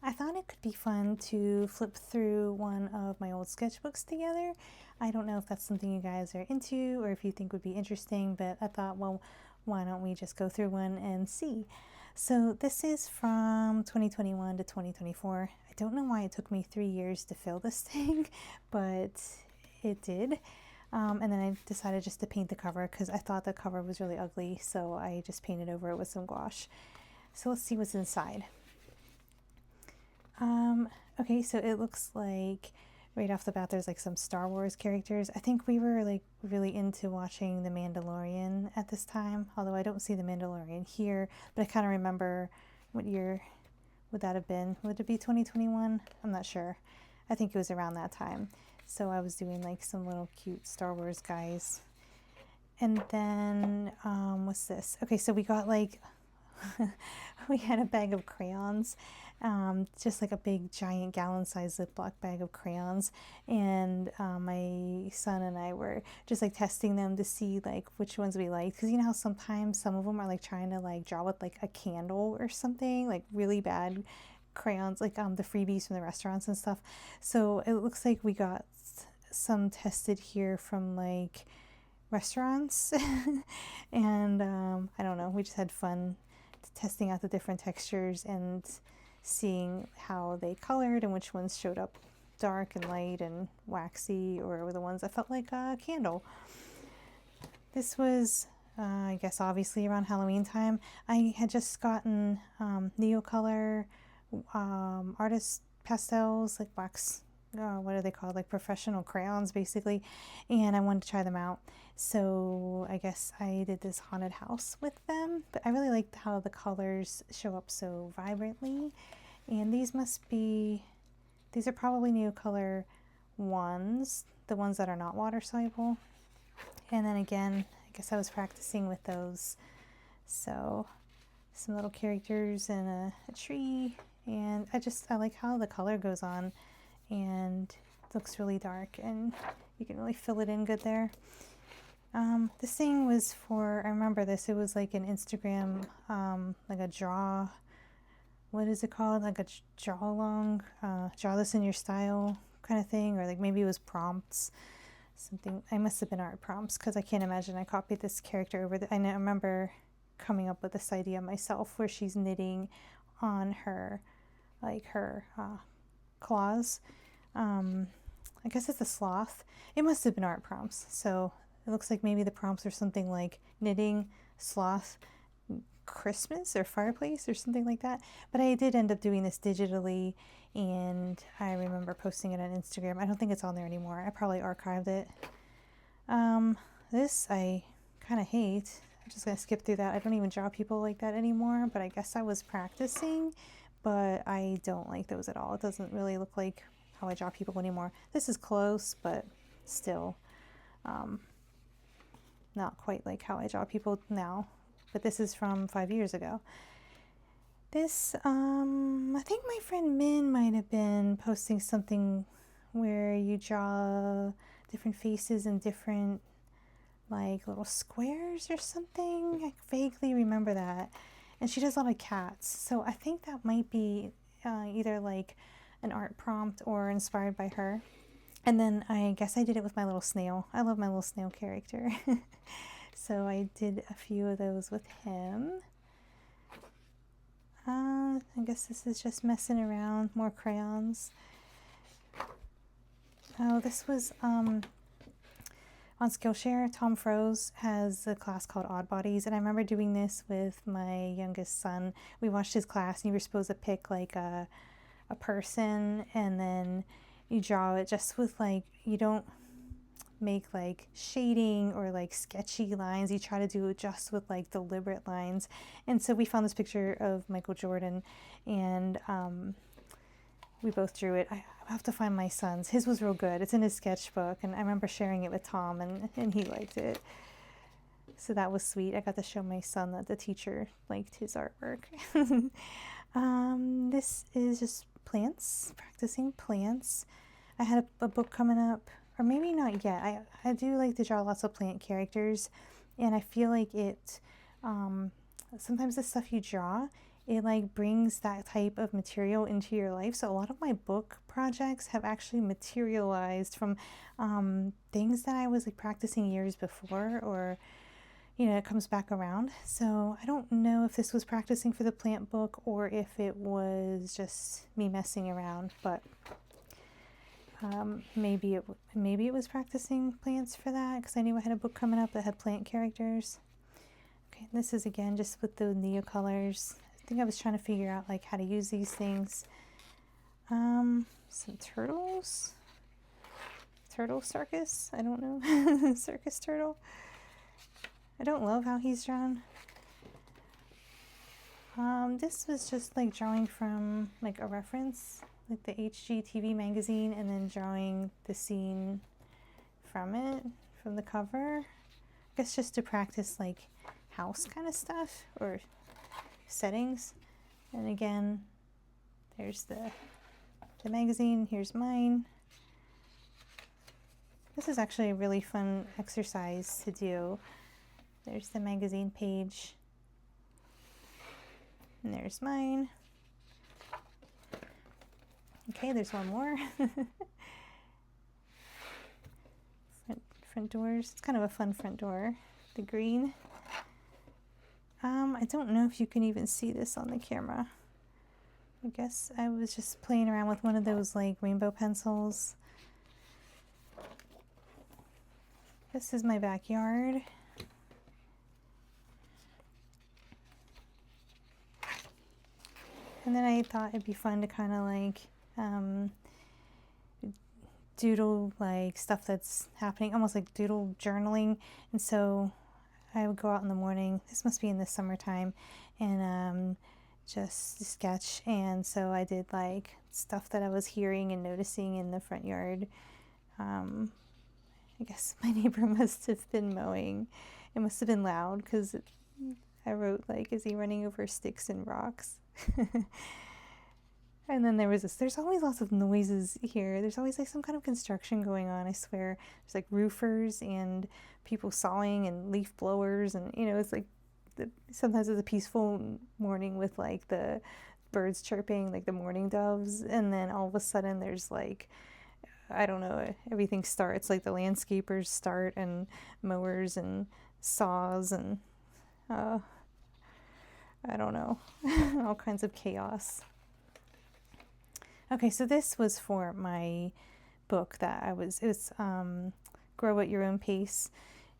I thought it could be fun to flip through one of my old sketchbooks together. I don't know if that's something you guys are into or if you think would be interesting, but I thought, well, why don't we just go through one and see? So this is from 2021 to 2024. I don't know why it took me 3 years to fill this thing, but it did. And then I decided just to paint the cover because I thought the cover was really ugly, so I just painted over it with some gouache. So let's see what's inside. Okay, so it looks like right off the bat there's like some Star Wars characters. I think we were like really into watching The Mandalorian at this time, although I don't see The Mandalorian here, but I kind of remember what year would that have been? Would it be 2021? I'm not sure. I think it was around that time. So I was doing like some little cute Star Wars guys. And then, what's this? Okay, so we got like, we had a bag of crayons, just like a big giant gallon-sized Ziploc bag of crayons, and my son and I were just like testing them to see like which ones we liked, because you know how sometimes some of them are like trying to like draw with like a candle or something, like really bad crayons, like the freebies from the restaurants and stuff. So it looks like we got some tested here from like restaurants and I don't know, we just had fun testing out the different textures and seeing how they colored and which ones showed up dark and light and waxy, or were the ones that felt like a candle. This was I guess obviously around Halloween time. I had just gotten Neocolor artist pastels, like wax, what are they called, like professional crayons basically, and I wanted to try them out. So I guess I did this haunted house with them, but I really liked how the colors show up so vibrantly. And these are probably Neocolor ones, the ones that are not water soluble. And then again, I guess I was practicing with those. So some little characters and a tree, and I like how the color goes on and it looks really dark and you can really fill it in good there. This thing was for, I remember this, it was like an Instagram, like a draw, what is it called? Like a draw along, draw this in your style kind of thing, or like maybe it was prompts, something. I must have been art prompts because I can't imagine I copied this character over I remember coming up with this idea myself where she's knitting on her, like her claws. I guess it's a sloth. It must have been art prompts. So it looks like maybe the prompts are something like knitting, sloth, Christmas, or fireplace, or something like that. But I did end up doing this digitally, and I remember posting it on Instagram. I don't think it's on there anymore. I probably archived it. This I kind of hate. I'm just going to skip through that. I don't even draw people like that anymore, but I guess I was practicing, but I don't like those at all. It doesn't really look like how I draw people anymore. This is close, but still not quite like how I draw people now. But this is from 5 years ago. This, I think my friend Min might have been posting something where you draw different faces and different like little squares or something. I vaguely remember that. And she does a lot of cats. So I think that might be either like an art prompt or inspired by her. And then I guess I did it with my little snail. I love my little snail character. So I did a few of those with him. I guess this is just messing around, more crayons. Oh, this was on Skillshare. Tom Froese has a class called Odd Bodies, and I remember doing this with my youngest son. We watched his class, and you were supposed to pick like a person, and then you draw it just with like, you don't make like shading or like sketchy lines. You try to do it just with like deliberate lines. And so we found this picture of Michael Jordan, and we both drew it. I have to find my son's. His was real good. It's in his sketchbook, and I remember sharing it with Tom, and he liked it. So that was sweet. I got to show my son that the teacher liked his artwork. This is just plants, practicing plants. I had a book coming up, or maybe not yet. I do like to draw lots of plant characters, and I feel like it, sometimes the stuff you draw, it like brings that type of material into your life. So a lot of my book projects have actually materialized from things that I was like practicing years before, or you know, it comes back around. So I don't know if this was practicing for the plant book or if it was just me messing around, but maybe it was practicing plants for that, because I knew I had a book coming up that had plant characters. Okay, this is again just with the Neo colors. I think I was trying to figure out like how to use these things. Some turtles. Turtle circus? I don't know. Circus turtle. I don't love how he's drawn. This was just like drawing from like a reference, like the HGTV magazine, and then drawing the scene from it, from the cover. I guess just to practice like house kind of stuff or settings. And again, there's the magazine. Here's mine. This is actually a really fun exercise to do. There's the magazine page. And there's mine. Okay, there's one more. front doors. It's kind of a fun front door. The green. I don't know if you can even see this on the camera. I guess I was just playing around with one of those like rainbow pencils. This is my backyard. And then I thought it'd be fun to kind of like doodle like stuff that's happening, almost like doodle journaling. And so I would go out in the morning, this must be in the summertime, and just sketch. And so I did like stuff that I was hearing and noticing in the front yard. I guess my neighbor must have been mowing. It must have been loud because I wrote like, is he running over sticks and rocks? And then there's always lots of noises here. There's always like some kind of construction going on, I swear. There's like roofers and people sawing and leaf blowers, and you know, it's like sometimes it's a peaceful morning with like the birds chirping, like the morning doves, and then all of a sudden there's like, I don't know, everything starts, like the landscapers start, and mowers and saws and I don't know, all kinds of chaos. Okay, so this was for my book that it was Grow at Your Own Pace,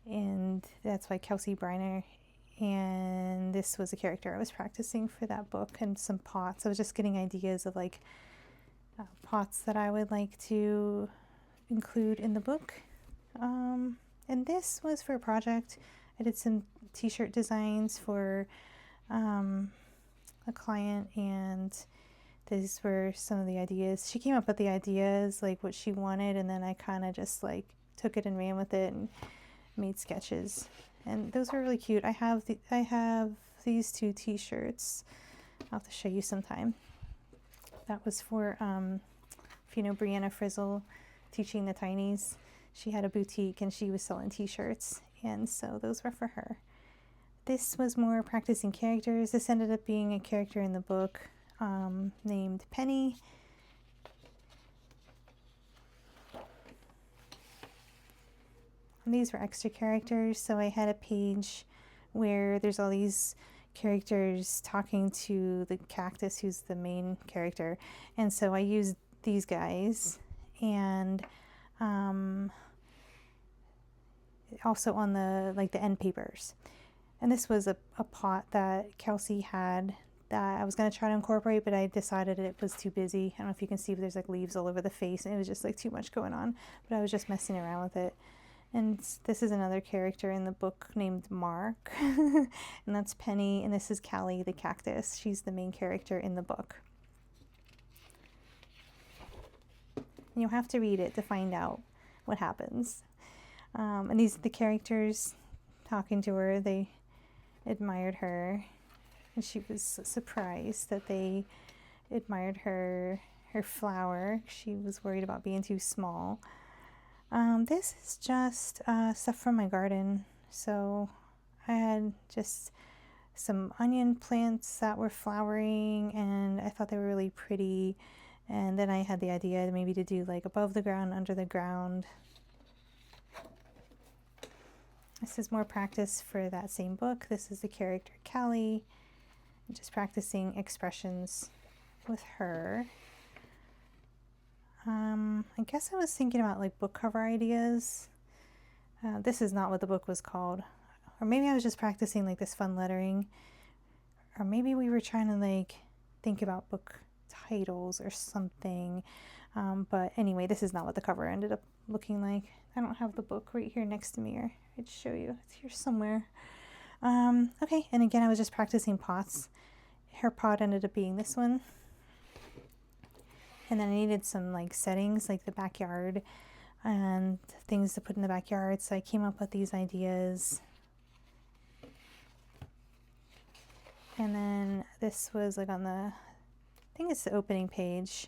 and that's by Kelsey Briner. And this was a character I was practicing for that book, and some pots. I was just getting ideas of like pots that I would like to include in the book. And this was for a project. I did some t-shirt designs for a client, and these were some of the ideas. She came up with the ideas, like what she wanted, and then I kind of just like took it and ran with it and made sketches. And those were really cute. I have these two t-shirts. I'll have to show you sometime. That was for, if you know Brianna Frizzle, Teaching the Tinies. She had a boutique and she was selling t-shirts, and so those were for her. This was more practicing characters. This ended up being a character in the book named Penny. And these were extra characters, so I had a page where there's all these characters talking to the cactus, who's the main character, and so I used these guys, and also on the like the end papers. And this was a pot that Kelsey had that I was going to try to incorporate, but I decided it was too busy. I don't know if you can see, but there's like leaves all over the face, and it was just like too much going on, but I was just messing around with it. And this is another character in the book named Mark, and that's Penny, and this is Callie the cactus. She's the main character in the book. And you'll have to read it to find out what happens. And these are the characters talking to her. They admired her, and she was surprised that they admired her flower. She was worried about being too small. This is just stuff from my garden. So I had just some onion plants that were flowering, and I thought they were really pretty. And then I had the idea maybe to do like above the ground, under the ground. This is more practice for that same book. This is the character Callie. I'm just practicing expressions with her. I guess I was thinking about like book cover ideas. This is not what the book was called. Or maybe I was just practicing like this fun lettering. Or maybe we were trying to like think about book titles or something. But anyway, this is not what the cover ended up looking like. I don't have the book right here next to me, or I'd show you. It's here somewhere. Okay, and again, I was just practicing pots. Her pot ended up being this one. And then I needed some like settings, like the backyard and things to put in the backyard. So I came up with these ideas. And then this was like on the, I think it's the opening page.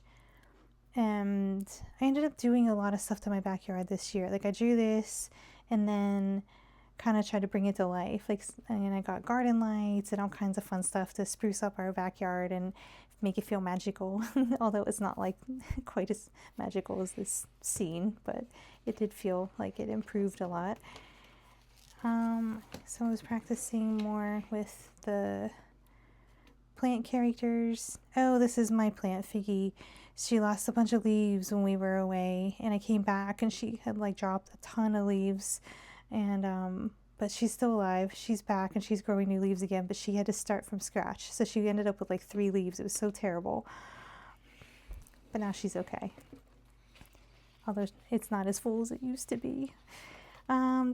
And I ended up doing a lot of stuff to my backyard this year. Like I drew this and then kind of tried to bring it to life. Like, and I got garden lights and all kinds of fun stuff to spruce up our backyard and make it feel magical. Although it's not like quite as magical as this scene, but it did feel like it improved a lot. So I was practicing more with the plant characters. Oh, this is my plant Figgy. She lost a bunch of leaves when we were away, and I came back and she had like dropped a ton of leaves, and but she's still alive. She's back and she's growing new leaves again, but she had to start from scratch, so she ended up with like 3 leaves. It was so terrible, but now she's okay, although it's not as full as it used to be.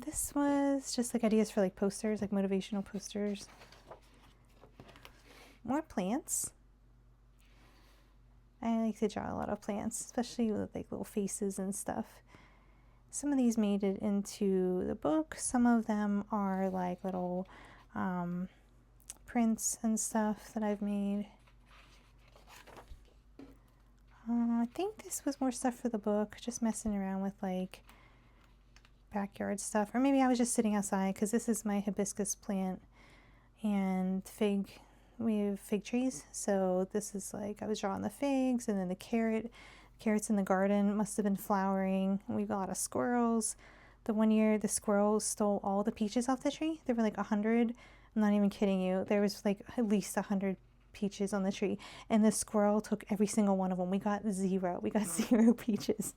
This was just like ideas for like posters, like motivational posters. More plants. I like to draw a lot of plants, especially with like little faces and stuff. Some of these made it into the book. Some of them are like little prints and stuff that I've made. I think this was more stuff for the book, just messing around with like backyard stuff. Or maybe I was just sitting outside, because this is my hibiscus plant and fig. We have fig trees, so this is like I was drawing the figs, and then the carrots in the garden must have been flowering. We got a lot of squirrels. The one year the squirrels stole all the peaches off the tree. There were like 100. I'm not even kidding you. There was like at least 100 peaches on the tree, and the squirrel took every single one of them. We got 0. We got 0 peaches.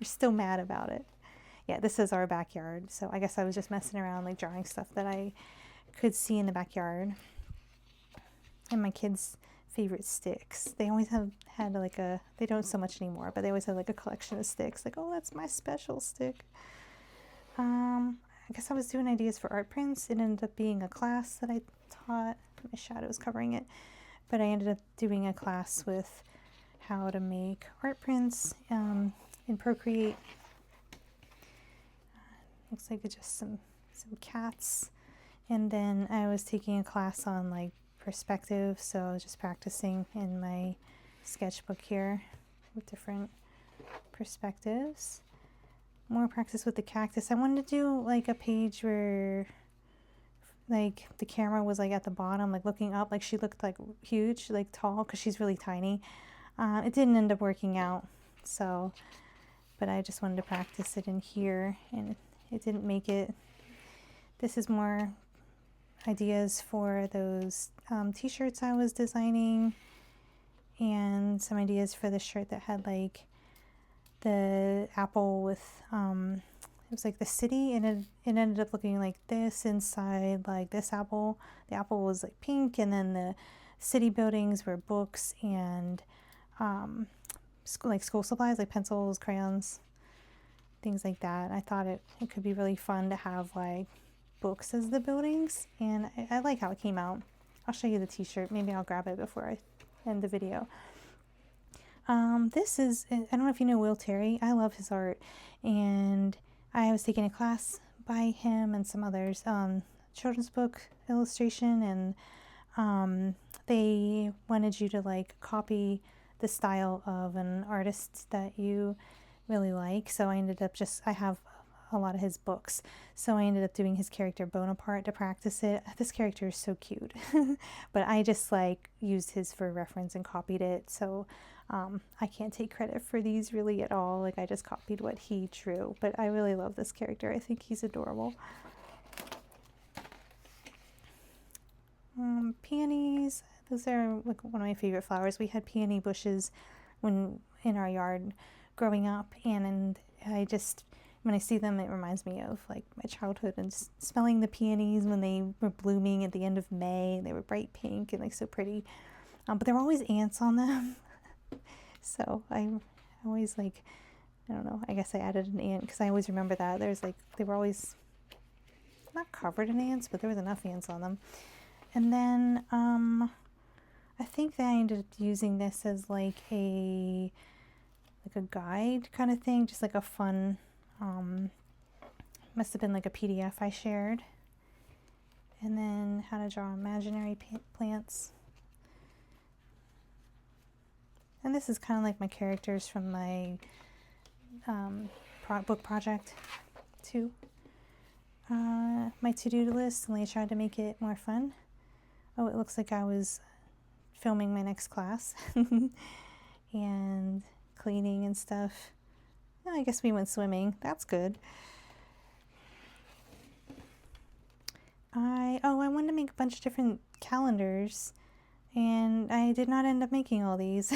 We're still mad about it. Yeah, this is our backyard. So I guess I was just messing around, like drawing stuff that I could see in the backyard. And my kids' favorite sticks. They always had like a, they don't so much anymore, but they always had like a collection of sticks. Like, oh, that's my special stick. I guess I was doing ideas for art prints. It ended up being a class that I taught. My shadow's covering it. But I ended up doing a class with how to make art prints in Procreate. Looks like it's just some cats. And then I was taking a class on like perspective, so I was just practicing in my sketchbook here with different perspectives. More practice with the cactus. I wanted to do like a page where like the camera was like at the bottom, like looking up, like she looked like huge, like tall, because she's really tiny. It didn't end up working out, so, but I just wanted to practice it in here, and it didn't make it. This is more ideas for those t-shirts I was designing, and some ideas for the shirt that had like the apple with it was like the city, and it ended up looking like this inside, like this apple. The apple was like pink, and then the city buildings were books and school supplies, like pencils, crayons, things like that. I thought it could be really fun to have like books as the buildings, and I like how it came out. I'll show you the t-shirt. Maybe I'll grab it before I end the video. This is, I don't know if you know Will Terry. I love his art, and I was taking a class by him and some others, children's book illustration, and they wanted you to like copy the style of an artist that you really like. So I ended up I have a lot of his books. So I ended up doing his character Bonaparte to practice it. This character is so cute. But I just like used his for reference and copied it. So I can't take credit for these really at all. Like I just copied what he drew. But I really love this character. I think he's adorable. Peonies. Those are like one of my favorite flowers. We had peony bushes when in our yard growing up, and I just, when I see them, it reminds me of like my childhood and smelling the peonies when they were blooming at the end of May. They were bright pink and like so pretty, but there were always ants on them. So I always like, I don't know, I guess I added an ant because I always remember that there's like, they were always not covered in ants, but there was enough ants on them. And then I think that I ended up using this as like a guide kind of thing, just like a fun, must have been like a PDF I shared. And then how to draw imaginary plants. And this is kind of like my characters from my book project too. My to-do list, and I tried to make it more fun. Oh, it looks like I was filming my next class and cleaning and stuff. Oh, I guess we went swimming. That's good. I wanted to make a bunch of different calendars, and I did not end up making all these.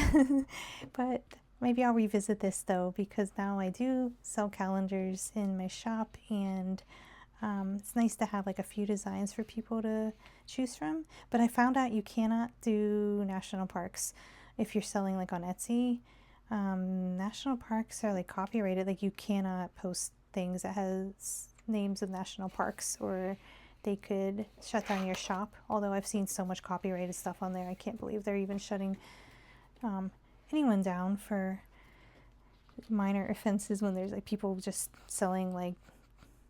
But maybe I'll revisit this though, because now I do sell calendars in my shop, and it's nice to have like a few designs for people to choose from. But I found out you cannot do national parks if you're selling like on Etsy. National parks are like copyrighted. Like you cannot post things that has names of national parks, or they could shut down your shop. Although I've seen so much copyrighted stuff on there, I can't believe they're even shutting anyone down for minor offenses when there's like people just selling like,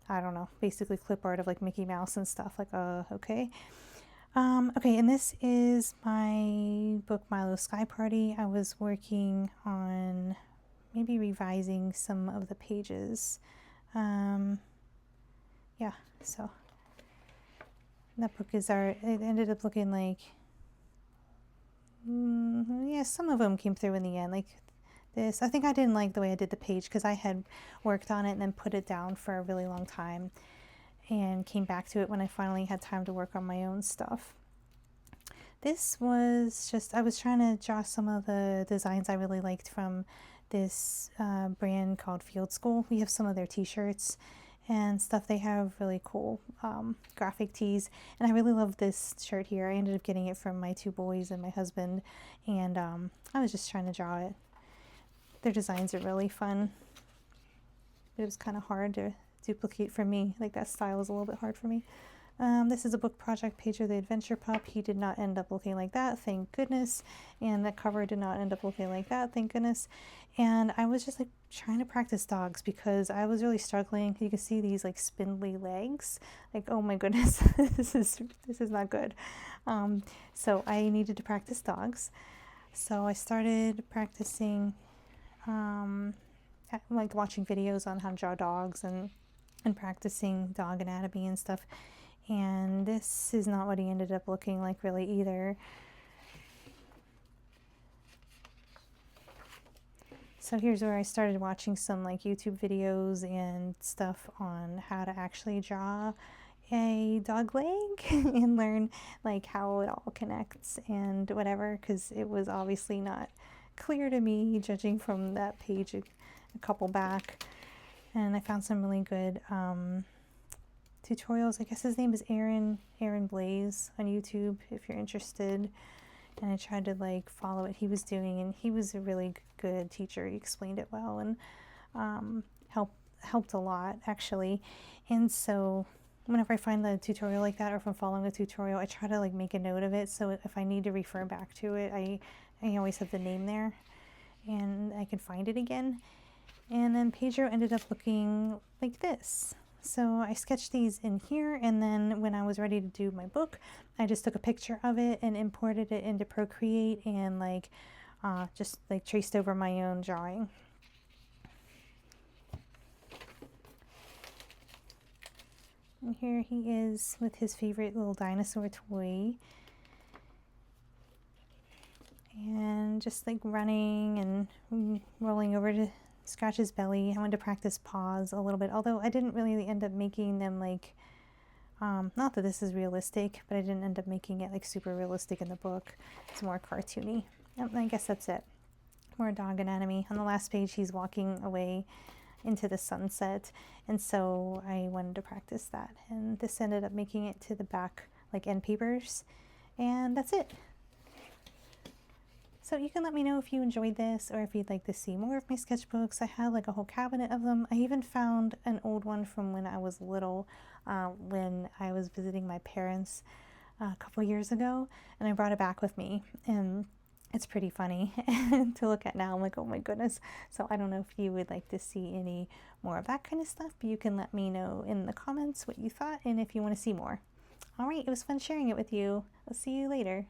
I don't know, basically clip art of like Mickey Mouse and stuff. Like, okay. Okay, and this is my book, Milo Sky Party. I was working on maybe revising some of the pages. Yeah, so that book is it ended up looking like, yeah, some of them came through in the end. Like this, I think I didn't like the way I did the page because I had worked on it and then put it down for a really long time and came back to it when I finally had time to work on my own stuff. This was just, I was trying to draw some of the designs I really liked from this brand called Field School. We have some of their t-shirts and stuff. They have really cool graphic tees, and I really love this shirt here. I ended up getting it from my two boys and my husband, and I was just trying to draw it. Their designs are really fun. It was kind of hard to duplicate for me. Like that style was a little bit hard for me. This is a book project page of the Adventure Pup. He did not end up looking like that, thank goodness. And that cover did not end up looking like that, thank goodness. And I was just like trying to practice dogs because I was really struggling. You can see these like spindly legs. Like, oh my goodness, this is not good. So I needed to practice dogs. So I started practicing, like watching videos on how to draw dogs and practicing dog anatomy and stuff. And this is not what he ended up looking like really either. So here's where I started watching some like YouTube videos and stuff on how to actually draw a dog leg and learn like how it all connects and whatever, because it was obviously not clear to me judging from that page a couple back. And I found some really good tutorials. I guess his name is Aaron Blaze on YouTube if you're interested. And I tried to like follow what he was doing, and he was a really good teacher. He explained it well and helped a lot actually. And so whenever I find the tutorial like that, or if I'm following a tutorial, I try to like make a note of it, so if I need to refer back to it, I always have the name there and I can find it again. And then Pedro ended up looking like this. So I sketched these in here, and then when I was ready to do my book, I just took a picture of it and imported it into Procreate and like just like traced over my own drawing. And here he is with his favorite little dinosaur toy. And just like running and rolling over to scratch his belly. I wanted to practice paws a little bit, although I didn't really end up making them like, not that this is realistic, but I didn't end up making it like super realistic in the book. It's more cartoony. And I guess that's it. More dog anatomy. On the last page, he's walking away into the sunset, and so I wanted to practice that. And this ended up making it to the back, like end papers, and that's it. So you can let me know if you enjoyed this or if you'd like to see more of my sketchbooks. I have like a whole cabinet of them. I even found an old one from when I was little, when I was visiting my parents a couple years ago, and I brought it back with me, and it's pretty funny to look at now. I'm like, oh my goodness. So I don't know if you would like to see any more of that kind of stuff, but you can let me know in the comments what you thought and if you want to see more. All right, it was fun sharing it with you. I'll see you later.